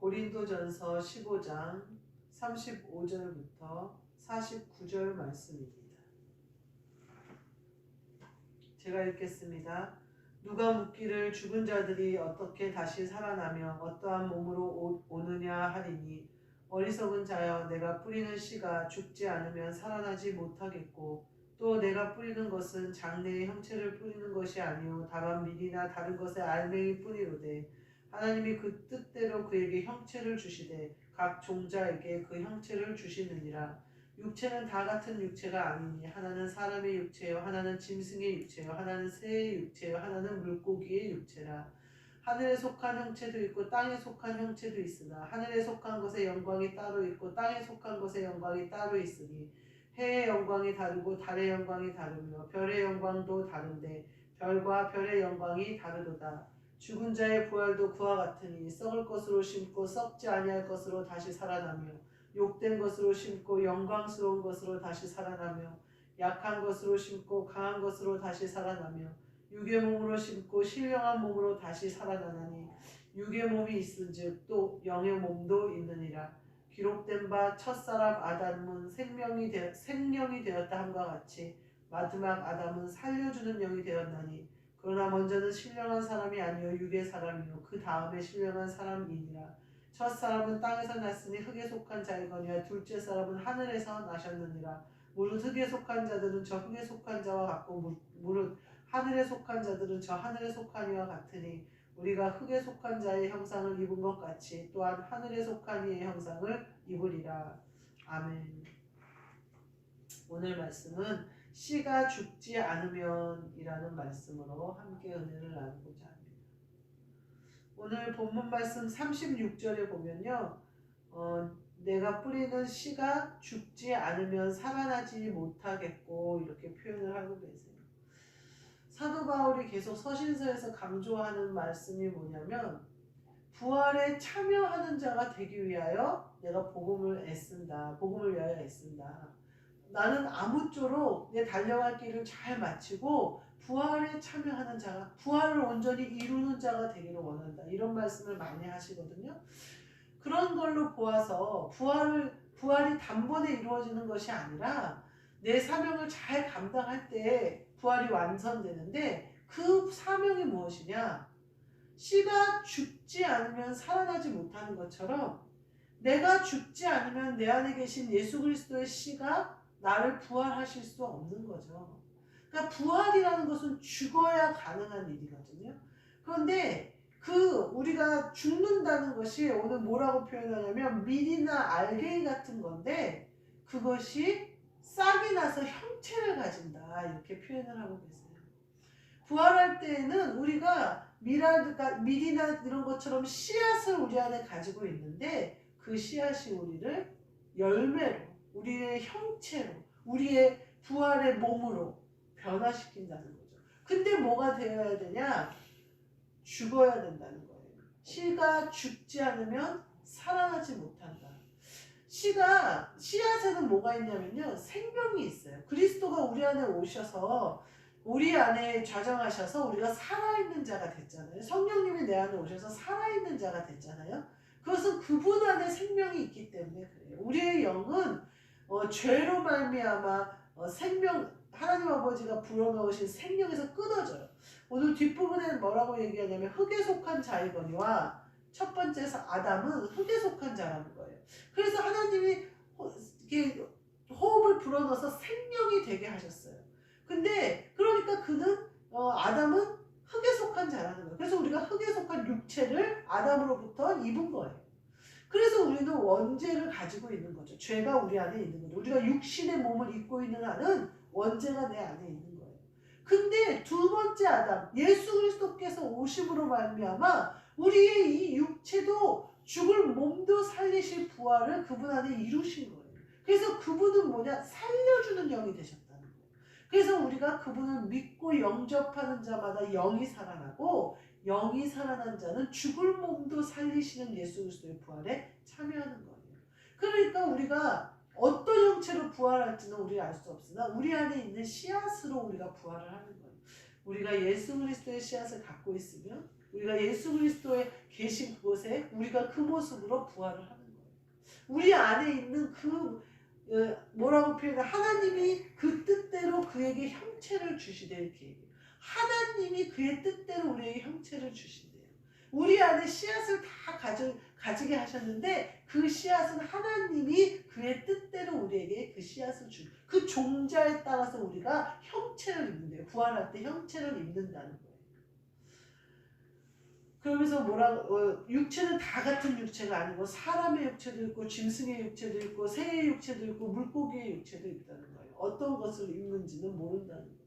고린도전서 15장 35절부터 49절 말씀입니다. 제가 읽겠습니다. 누가 묻기를 죽은 자들이 어떻게 다시 살아나며 어떠한 몸으로 오느냐 하리니 어리석은 자여, 내가 뿌리는 씨가 죽지 않으면 살아나지 못하겠고 또 내가 뿌리는 것은 장래의 형체를 뿌리는 것이 아니요 다만 밀이나 다른 것의 알맹이 뿌리로되 하나님이 그 뜻대로 그에게 형체를 주시되 각 종자에게 그 형체를 주시느니라. 육체는 다 같은 육체가 아니니 하나는 사람의 육체요 하나는 짐승의 육체요 하나는 새의 육체요 하나는 물고기의 육체라. 하늘에 속한 형체도 있고 땅에 속한 형체도 있으나 하늘에 속한 것의 영광이 따로 있고 땅에 속한 것의 영광이 따로 있으니 해의 영광이 다르고 달의 영광이 다르며 별의 영광도 다른데 별과 별의 영광이 다르도다. 죽은 자의 부활도 그와 같으니 썩을 것으로 심고 썩지 아니할 것으로 다시 살아나며 욕된 것으로 심고 영광스러운 것으로 다시 살아나며 약한 것으로 심고 강한 것으로 다시 살아나며 육의 몸으로 심고 신령한 몸으로 다시 살아나나니 육의 몸이 있은즉 또 영의 몸도 있느니라. 기록된 바 첫사람 아담은 생명이 되었다 함과 같이 마지막 아담은 살려주는 영이 되었나니 그러나 먼저는 신령한 사람이 아니요 육의 사람이요 그 다음에 신령한 사람이니라. 첫 사람은 땅에서 났으니 흙에 속한 자이거니와 둘째 사람은 하늘에서 나셨느니라. 무릇 흙에 속한 자들은 저 흙에 속한 자와 같고 무릇 하늘에 속한 자들은 저 하늘에 속한 이와 같으니 우리가 흙에 속한 자의 형상을 입은 것 같이 또한 하늘에 속한 이의 형상을 입으리라. 아멘. 오늘 말씀은 씨가 죽지 않으면 이라는 말씀으로 함께 은혜를 나누고자 합니다. 오늘 본문 말씀 36절에 보면요. 내가 뿌리는 씨가 죽지 않으면 살아나지 못하겠고 이렇게 표현을 하고 계세요. 사도 바울이 계속 서신서에서 강조하는 말씀이 뭐냐면 부활에 참여하는 자가 되기 위하여 내가 복음을 애쓴다. 복음을 위하여 애쓴다. 나는 아무쪼록 내 달려갈 길을 잘 마치고 부활에 참여하는 자가, 부활을 온전히 이루는 자가 되기를 원한다. 이런 말씀을 많이 하시거든요. 그런 걸로 보아서 부활이 단번에 이루어지는 것이 아니라 내 사명을 잘 감당할 때 부활이 완성되는데 그 사명이 무엇이냐? 씨가 죽지 않으면 살아나지 못하는 것처럼 내가 죽지 않으면 내 안에 계신 예수 그리스도의 씨가 나를 부활하실 수 없는 거죠. 그러니까 부활이라는 것은 죽어야 가능한 일이거든요. 그런데 우리가 죽는다는 것이 오늘 뭐라고 표현하냐면 밀이나 알갱이 같은 건데 그것이 싹이 나서 형체를 가진다 이렇게 표현을 하고 계세요. 부활할 때에는 우리가 밀이나 이런 것처럼 씨앗을 우리 안에 가지고 있는데 그 씨앗이 우리를 열매로 우리의 형체로 우리의 부활의 몸으로 변화시킨다는 거죠. 근데 뭐가 되어야 되냐? 죽어야 된다는 거예요. 씨가 죽지 않으면 살아나지 못한다. 씨앗에는 뭐가 있냐면요. 생명이 있어요. 그리스도가 우리 안에 오셔서 우리 안에 좌정하셔서 우리가 살아있는 자가 됐잖아요. 성령님이 내 안에 오셔서 살아있는 자가 됐잖아요. 그것은 그분 안에 생명이 있기 때문에 그래요. 우리의 영은 죄로 말미암아 하나님 아버지가 불어넣으신 생명에서 끊어져요. 오늘 뒷부분에는 뭐라고 얘기하냐면 흙에 속한 자이거니와 첫 번째 아담은 흙에 속한 자라는 거예요. 그래서 하나님이 이렇게 호흡을 불어넣어서 생명이 되게 하셨어요. 근데 그러니까 아담은 흙에 속한 자라는 거예요. 그래서 우리가 흙에 속한 육체를 아담으로부터 입은 거예요. 그래서 우리는 원죄를 가지고 있는 거죠. 죄가 우리 안에 있는 거죠. 우리가 육신의 몸을 입고 있는 한은 원죄가 내 안에 있는 거예요. 근데 두 번째 아담, 예수 그리스도께서 오심으로 말미암아 우리의 이 육체도 죽을 몸도 살리실 부활을 그분 안에 이루신 거예요. 그래서 그분은 뭐냐? 살려주는 영이 되셨다는 거예요. 그래서 우리가 그분을 믿고 영접하는 자마다 영이 살아나고 영이 살아난 자는 죽을 몸도 살리시는 예수 그리스도의 부활에 참여하는 거예요. 그러니까 우리가 어떤 형체로 부활할지는 우리 알 수 없으나 우리 안에 있는 씨앗으로 우리가 부활을 하는 거예요. 우리가 예수 그리스도의 씨앗을 갖고 있으면 우리가 예수 그리스도에 계신 그곳에 우리가 그 모습으로 부활을 하는 거예요. 우리 안에 있는 그 뭐라고 표현해? 하나님이 그 뜻대로 그에게 형체를 주시되 이렇게 얘기해요. 하나님이 그의 뜻대로 우리에게 형체를 주신대요. 우리 안에 씨앗을 다 가지게 하셨는데 그 씨앗은 하나님이 그의 뜻대로 우리에게 그 씨앗을 주. 그 종자에 따라서 우리가 형체를 입는데요. 부활할 때 형체를 입는다는 거예요. 그러면서 육체는 다 같은 육체가 아니고 사람의 육체도 있고 짐승의 육체도 있고 새의 육체도 있고 물고기의 육체도 있다는 거예요. 어떤 것을 입는지는 모른다는 거죠.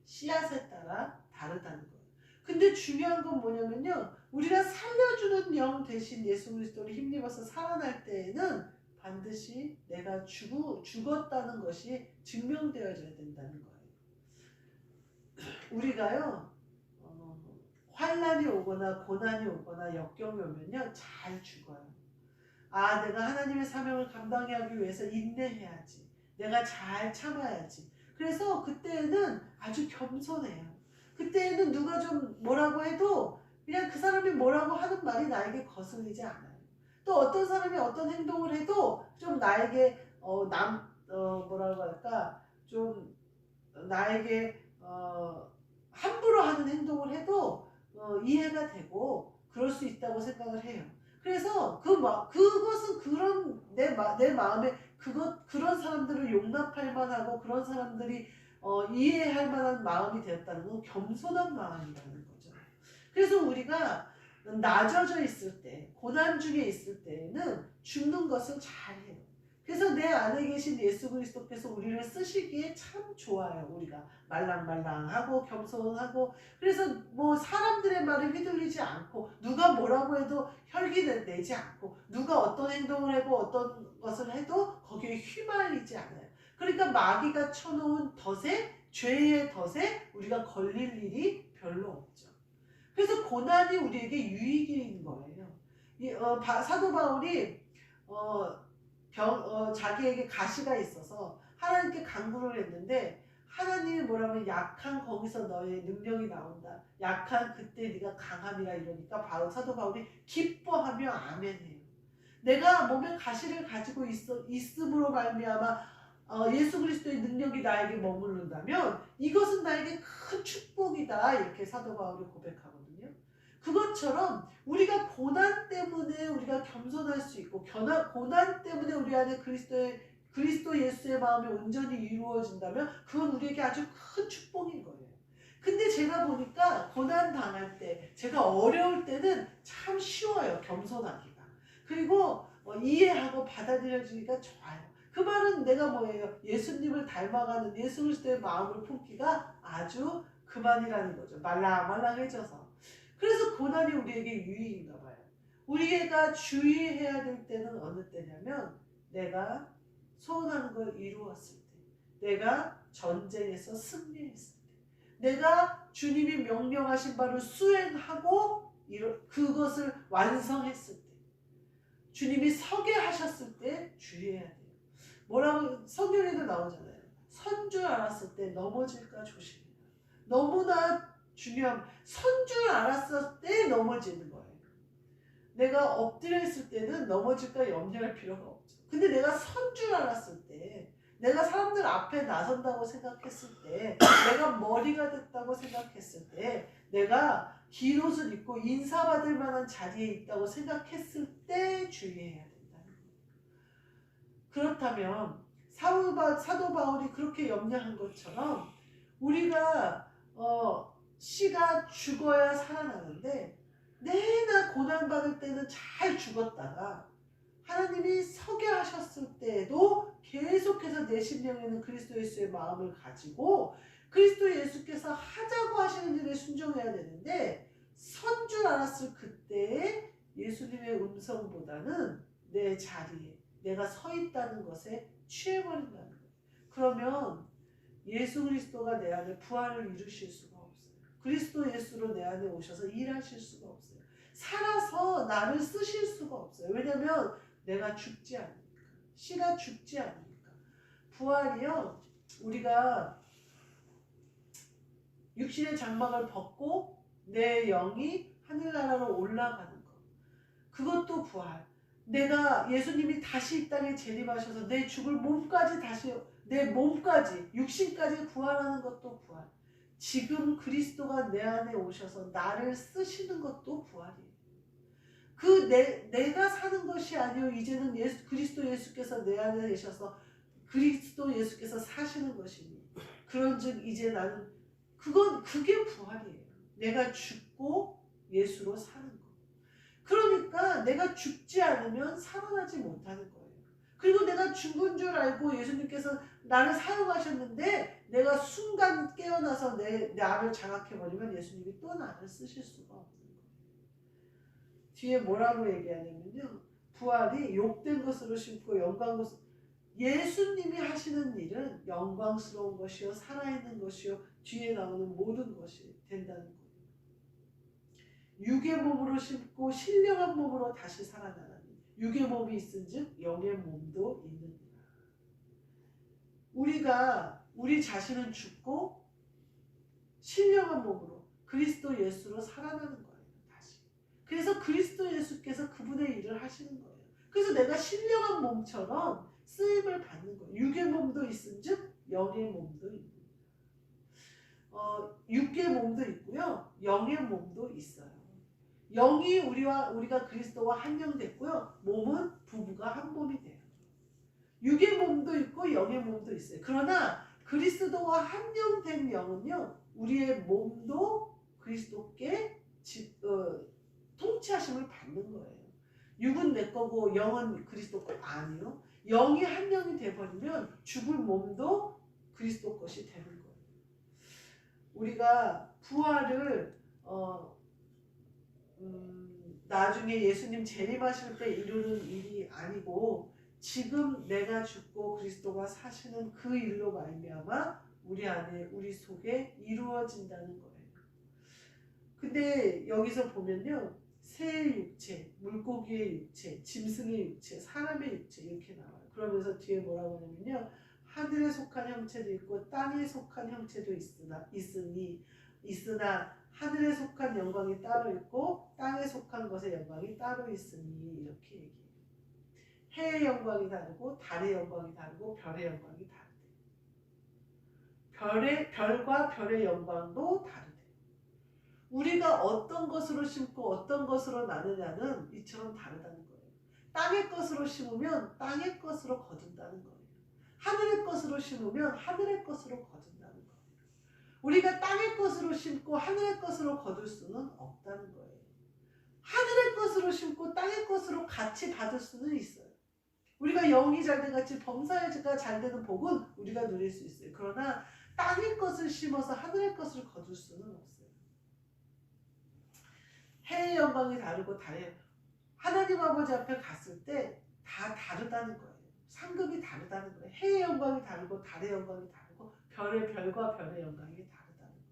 씨앗에 따라 다르다는 거예요. 근데 중요한 건 뭐냐면요. 우리가 살려주는 영 대신 예수 그리스도를 힘입어서 살아날 때에는 반드시 내가 죽었다는 것이 증명되어져야 된다는 거예요. 우리가요. 환난이 오거나 고난이 오거나 역경이 오면요. 잘 죽어요. 아, 내가 하나님의 사명을 감당하기 위해서 인내해야지. 내가 잘 참아야지. 그래서 그때는 아주 겸손해요. 그때는 누가 좀 뭐라고 해도 그냥 그 사람이 뭐라고 하는 말이 나에게 거슬리지 않아요. 또 어떤 사람이 어떤 행동을 해도 좀 나에게 뭐라고 할까 좀 나에게 함부로 하는 행동을 해도 이해가 되고 그럴 수 있다고 생각을 해요. 그래서 그것은 내 마음에 그런 사람들을 용납할 만하고 그런 사람들이 이해할 만한 마음이 되었다는 건 겸손한 마음이라는 거죠. 그래서 우리가 낮아져 있을 때, 고난 중에 있을 때에는 죽는 것을 잘해요. 그래서 내 안에 계신 예수 그리스도께서 우리를 쓰시기에 참 좋아요. 우리가 말랑말랑하고 겸손하고 그래서 뭐 사람들의 말에 휘둘리지 않고 누가 뭐라고 해도 혈기 내지 않고 누가 어떤 행동을 하고 어떤 것을 해도 거기에 휘말리지 않아요. 그러니까 마귀가 쳐놓은 덫에 죄의 덫에 우리가 걸릴 일이 별로 없죠. 그래서 고난이 우리에게 유익인 거예요. 사도 바울이 자기에게 가시가 있어서 하나님께 간구를 했는데 하나님이 뭐라면 약한 거기서 너의 능력이 나온다. 약한 그때 네가 강함이라 이러니까 바로 사도 바울이 기뻐하며 아멘해요. 내가 몸에 가시를 가지고 있음으로 말미암아 예수 그리스도의 능력이 나에게 머무른다면 이것은 나에게 큰 축복이다. 이렇게 사도 바울이 고백하거든요. 그것처럼 우리가 고난 때문에 우리가 겸손할 수 있고 고난 때문에 우리 안에 그리스도 예수의 마음이 온전히 이루어진다면 그건 우리에게 아주 큰 축복인 거예요. 근데 제가 보니까 고난 당할 때 제가 어려울 때는 참 쉬워요. 겸손하기가. 그리고 이해하고 받아들여지기가 좋아요. 그 말은 내가 뭐예요? 예수님을 닮아가는 예수 그리스도의 마음을 품기가 아주 그만이라는 거죠. 말랑말랑해져서. 그래서 고난이 우리에게 유익인가 봐요. 우리가 주의해야 될 때는 어느 때냐면 내가 소원하는 걸 이루었을 때, 내가 전쟁에서 승리했을 때, 내가 주님이 명령하신 바를 수행하고 그것을 완성했을 때, 주님이 서게 하셨을 때 주의해야 돼요. 뭐라고 성경에도 나오잖아요. 선 줄 알았을 때 넘어질까 조심해라. 너무나 중요한 선 줄 알았을 때 넘어지는 거예요. 내가 엎드려 있을 때는 넘어질까 염려할 필요가 없죠. 근데 내가 선 줄 알았을 때 내가 사람들 앞에 나선다고 생각했을 때 내가 머리가 됐다고 생각했을 때 내가 긴 옷을 입고 인사받을 만한 자리에 있다고 생각했을 때 주의해야 된다는 거예요. 그렇다면 사도 바울이 그렇게 염려한 것처럼 우리가 씨가 죽어야 살아나는데 내나 고난받을 때는 잘 죽었다가 하나님이 서게 하셨을 때에도 계속해서 내 심령에는 그리스도 예수의 마음을 가지고 그리스도 예수께서 하자고 하시는 일에 순종해야 되는데 선 줄 알았을 그때에 예수님의 음성보다는 내 자리에 내가 서 있다는 것에 취해버린다는 거예요. 그러면 예수 그리스도가 내 안에 부활을 이루실 수가 없어요. 그리스도 예수로 내 안에 오셔서 일하실 수가 없어요. 살아서 나를 쓰실 수가 없어요. 왜냐하면 내가 죽지 않으니까. 씨가 죽지 않으니까. 부활이요. 우리가 육신의 장막을 벗고 내 영이 하늘나라로 올라가는 것. 그것도 부활. 내가 예수님이 다시 이 땅에 재림하셔서 내 죽을 몸까지 다시 내 몸까지 육신까지 부활하는 것도 부활. 지금 그리스도가 내 안에 오셔서 나를 쓰시는 것도 부활이에요. 내가 사는 것이 아니요 이제는 그리스도 예수께서 내 안에 계셔서 그리스도 예수께서 사시는 것이니 그런즉 이제 나는 그게 부활이에요. 내가 죽고 예수로 사는 것. 그러니까 내가 죽지 않으면 살아나지 못하는 거예요. 그리고 내가 죽은 줄 알고 예수님께서 나를 사용하셨는데 내가 순간 깨어나서 나를 장악해버리면 예수님이 또 나를 쓰실 수가 없는 거예요. 뒤에 뭐라고 얘기하냐면요. 부활이 욕된 것으로 심고 영광 것으로 예수님이 하시는 일은 영광스러운 것이요 살아있는 것이요 뒤에 나오는 모든 것이 된다는 거예요. 육의 몸으로 심고 신령한 몸으로 다시 살아나는 육의 몸이 있은즉 영의 몸도 있느니라. 우리 자신은 죽고 신령한 몸으로 그리스도 예수로 살아나는 거예요. 다시. 그래서 그리스도 예수께서 그분의 일을 하시는 거예요. 그래서 내가 신령한 몸처럼 쓰임을 받는 거예요. 육의 몸도 있은즉 영의 몸도 있는 육의 몸도 있고요. 영의 몸도 있어요. 영이 우리가 그리스도와 한 영 됐고요. 몸은 부부가 한 몸이 돼요. 육의 몸도 있고 영의 몸도 있어요. 그러나 그리스도와 한 영 된 영은요. 우리의 몸도 그리스도께 통치하심을 받는 거예요. 육은 내 거고 영은 그리스도 거 아니요. 영이 한 영이 돼버리면 죽을 몸도 그리스도 것이 되는 거예요. 우리가 부활을 나중에 예수님 재림하실 때 이루는 일이 아니고 지금 내가 죽고 그리스도가 사시는 그 일로 말미암아 우리 안에 우리 속에 이루어진다는 거예요. 근데 여기서 보면요. 새의 육체, 물고기의 육체, 짐승의 육체, 사람의 육체 이렇게 나와요. 그러면서 뒤에 뭐라고 하냐면요. 하늘에 속한 형체도 있고 땅에 속한 형체도 있으나 하늘에 속한 영광이 따로 있고 땅에 속한 것의 영광이 따로 있으니 이렇게 얘기해요. 해의 영광이 다르고 달의 영광이 다르고 별의 영광이 다르대. 별과 별의 영광도 다르대. 우리가 어떤 것으로 심고 어떤 것으로 나누냐는 이처럼 다르다는 거예요. 땅의 것으로 심으면 땅의 것으로 거둔다는 거예요. 하늘의 것으로 심으면 하늘의 것으로 거둔다는 거예요. 우리가 땅의 것으로 심고 하늘의 것으로 거둘 수는 없다는 거예요. 하늘의 것으로 심고 땅의 것으로 같이 받을 수는 있어요. 우리가 영이 잘된 같이 범사가 잘되는 복은 우리가 누릴 수 있어요. 그러나 땅의 것을 심어서 하늘의 것을 거둘 수는 없어요. 해의 영광이 다르고 하나님 아버지 앞에 갔을 때 다 다르다는 거예요. 상급이 다르다는 거예요. 해의 영광이 다르고 달의 영광이 다르고 별과 별의 영광이 다르다는 거예요.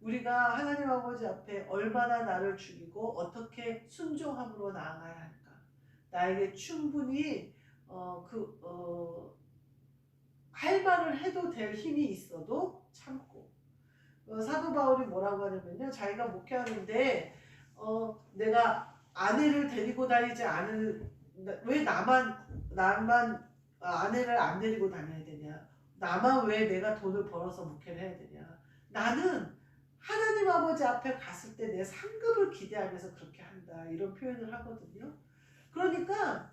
우리가 하나님 아버지 앞에 얼마나 나를 죽이고 어떻게 순종함으로 나아가야 할까? 나에게 충분히 할 말을 해도 될 힘이 있어도 참고 사도 바울이 뭐라고 하냐면요. 자기가 목회하는데 내가 아내를 데리고 다니지 않을 왜 나만 아내를 안 데리고 다녀야 되냐? 나만 왜 내가 돈을 벌어서 목회를 해야 되냐? 나는 하나님 아버지 앞에 갔을 때 내 상급을 기대하면서 그렇게 한다. 이런 표현을 하거든요. 그러니까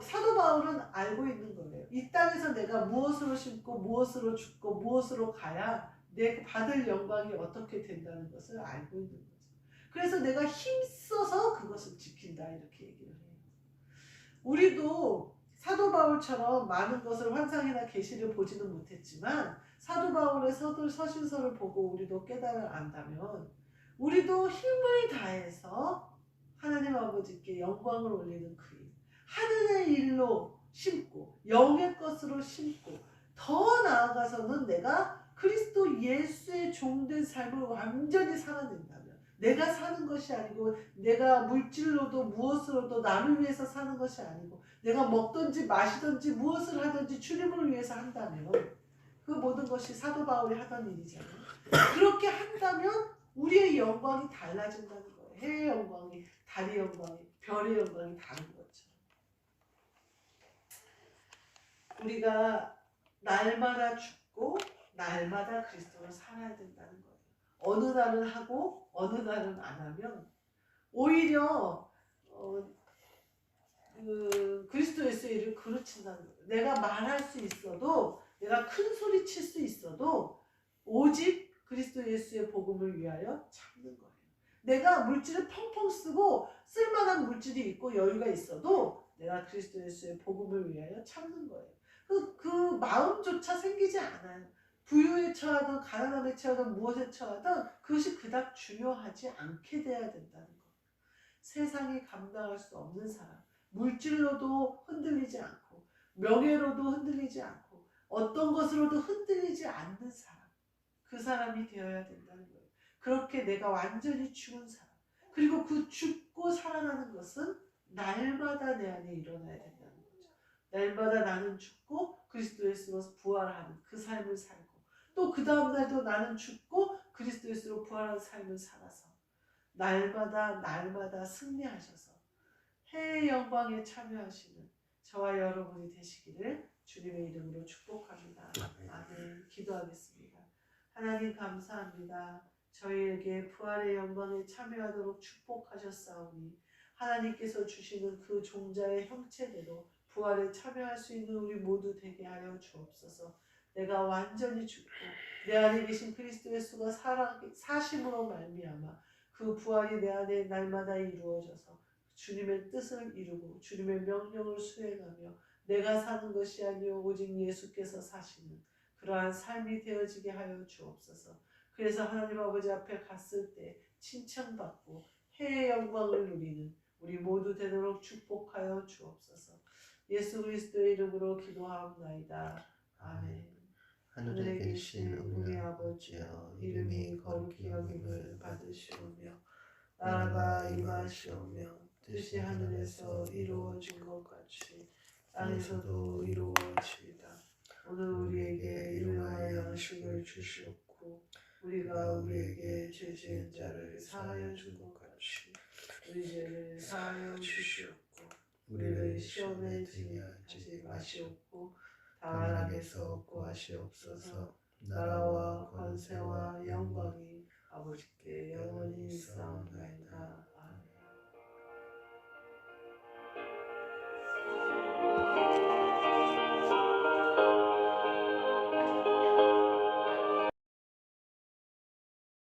사도 바울은 알고 있는 거예요. 이 땅에서 내가 무엇으로 심고 무엇으로 죽고 무엇으로 가야 내 받을 영광이 어떻게 된다는 것을 알고 있는 거죠. 그래서 내가 힘써서 그것을 지킨다 이렇게 얘기를 해요. 우리도 사도 바울처럼 많은 것을 환상이나 계시를 보지는 못했지만 사도 바울의 서신서를 보고 우리도 깨달아 안다면 우리도 힘을 다해서 하나님 아버지께 영광을 올리는 그 일, 하늘의 일로 심고 영의 것으로 심고 더 나아가서는 내가 그리스도 예수의 종된 삶을 완전히 살아낸다면 내가 사는 것이 아니고 내가 물질로도 무엇으로도 나를 위해서 사는 것이 아니고 내가 먹든지 마시든지 무엇을 하든지 주님을 위해서 한다면 그 모든 것이 사도 바울이 하던 일이잖아요. 그렇게 한다면 우리의 영광이 달라진다는 거예요. 해의 영광이, 달의 영광이, 별의 영광이 다른 것처럼. 우리가 날마다 죽고 날마다 그리스도로 살아야 된다는 거예요. 어느 날은 하고 어느 날은 안 하면 오히려 그리스도 예수의 일을 그르친다는 거예요. 내가 말할 수 있어도, 내가 큰 소리 칠 수 있어도 오직 그리스도 예수의 복음을 위하여 참는 거예요. 내가 물질을 펑펑 쓰고 쓸만한 물질이 있고 여유가 있어도 내가 그리스도 예수의 복음을 위하여 참는 거예요. 그 마음조차 생기지 않아요. 부유에 처하든 가난함에 처하든 무엇에 처하든 그것이 그닥 중요하지 않게 돼야 된다는 거예요. 세상이 감당할 수 없는 사람, 물질로도 흔들리지 않고 명예로도 흔들리지 않고 어떤 것으로도 흔들리지 않는 사람, 그 사람이 되어야 된다는 거예요. 그렇게 내가 완전히 죽은 사람, 그리고 그 죽고 살아나는 것은 날마다 내 안에 일어나야 된다는 거죠. 날마다 나는 죽고 그리스도 예수로 부활하는 그 삶을 살고, 또 그 다음날도 나는 죽고 그리스도 예수로 부활하는 삶을 살아서 날마다 승리하셔서 해의 영광에 참여하시는 저와 여러분이 되시기를 주님의 이름으로 축복합니다. 아멘. 기도하겠습니다. 하나님 감사합니다. 저희에게 부활의 영광에 참여하도록 축복하셨사오니 하나님께서 주시는 그 종자의 형체대로 부활에 참여할 수 있는 우리 모두 되게 하여 주옵소서. 내가 완전히 죽고 내 안에 계신 그리스도 예수가 사심으로 말미암아 그 부활이 내 안에 날마다 이루어져서 주님의 뜻을 이루고 주님의 명령을 수행하며 내가 사는 것이 아니요 오직 예수께서 사시는 그러한 삶이 되어지게 하여 주옵소서. 그래서 하나님 아버지 앞에 갔을 때 칭찬받고 해의 영광을 누리는 우리 모두 되도록 축복하여 주옵소서. 예수 그리스도의 이름으로 기도하옵나이다. 아멘. 하늘에 계신 우리 아버지여, 이름이 거룩히 여김을 받으시오며 나라가 임하시오며 뜻이 하늘에서 이루어진 것 같이 땅에서도 이루어지이다. 오늘 우리에게 일용할 양식을 주시옵고 우리가 우리에게 죄 지은 자를 사하여 준 것 같이 우리 죄를 사하여 주시옵고 우리를 시험에 들게 하지 마시옵고 다만 악에서 구하시옵소서. 나라와 권세와 영광이 아버지께 영원히 있사옵나이다.